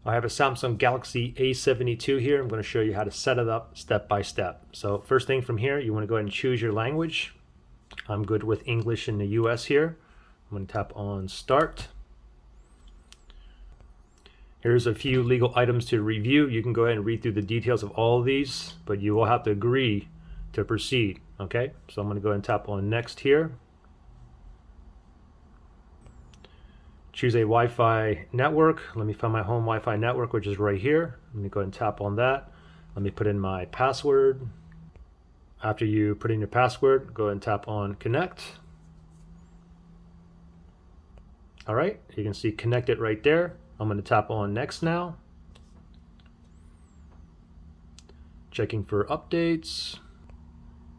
I have a Samsung Galaxy A72 here. I'm going to show you how to set it up step by step. So first thing from here, you want to go ahead and choose your language. I'm good with English in the US here. I'm going to tap on Start. Here's a few legal items to review. You can go ahead and read through the details of all of these, but you will have to agree to proceed. Okay, so I'm going to go ahead and tap on Next here. Choose a Wi-Fi network. Let me find my home Wi-Fi network, which is right here. Let me go ahead and tap on that. Let me put in my password. After you put in your password, go ahead and tap on Connect. All right, you can see connected right there. I'm going to tap on Next now. Checking for updates.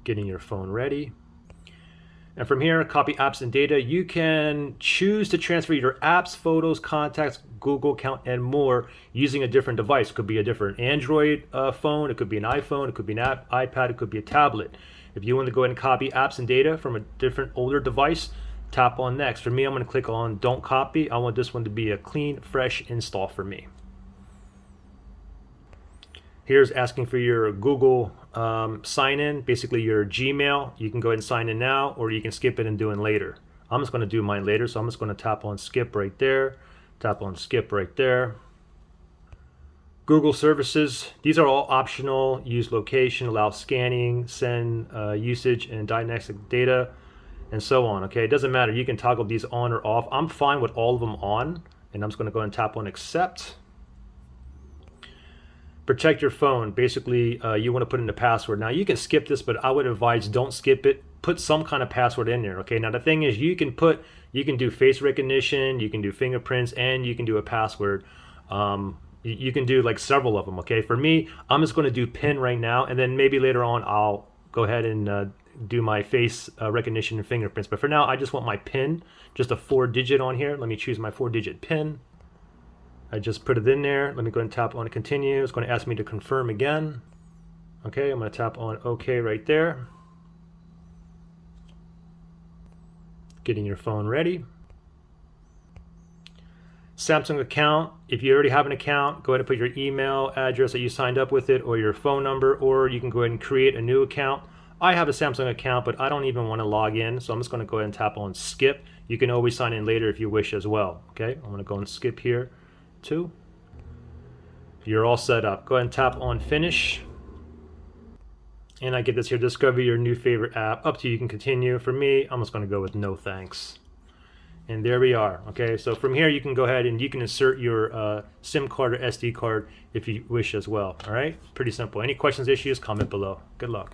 Getting your phone ready. And from here, copy apps and data. You can choose to transfer your apps, photos, contacts, Google account, and more using a different device. It could be a different Android phone. It could be an iPhone. It could be an iPad. It could be a tablet. If you want to go ahead and copy apps and data from a different older device, tap on Next. For me, I'm going to click on Don't Copy. I want this one to be a clean, fresh install for me. Here's asking for your Google sign in, basically your Gmail. You can go ahead and sign in now, or you can skip it and do it later. I'm just going to do mine later, so I'm just going to tap on skip right there, tap on skip right there. Google services, these are all optional. Use location, allow scanning, send usage and dynamic data, and so on. Okay, it doesn't matter. You can toggle these on or off. I'm fine with all of them on, and I'm just going to go ahead and tap on accept. Protect your phone. Basically, you want to put in the password. Now, you can skip this, but I would advise don't skip it. Put some kind of password in there. Okay. Now, the thing is, you can do face recognition, you can do fingerprints, and you can do a password. You can do like several of them. Okay. For me, I'm just going to do PIN right now, and then maybe later on I'll go ahead and do my face recognition and fingerprints. But for now, I just want my PIN, just a 4-digit on here. Let me choose my 4-digit PIN. I just put it in there. Let me go and tap on continue. It's going to ask me to confirm again. Okay, I'm going to tap on OK right there. Getting your phone ready. Samsung account. If you already have an account, go ahead and put your email address that you signed up with it, or your phone number, or you can go ahead and create a new account. I have a Samsung account, but I don't even want to log in, so I'm just going to go ahead and tap on skip. You can always sign in later if you wish as well. Okay, I'm going to go and skip here. You're all set up. Go ahead and tap on finish, and I get this here: discover your new favorite app. Up to you, you can continue. For me, I'm just going to go with no thanks, and there we are. Okay, so from here you can go ahead and you can insert your SIM card or SD card if you wish as well. All right, pretty simple. Any questions, issues, comment below. Good luck.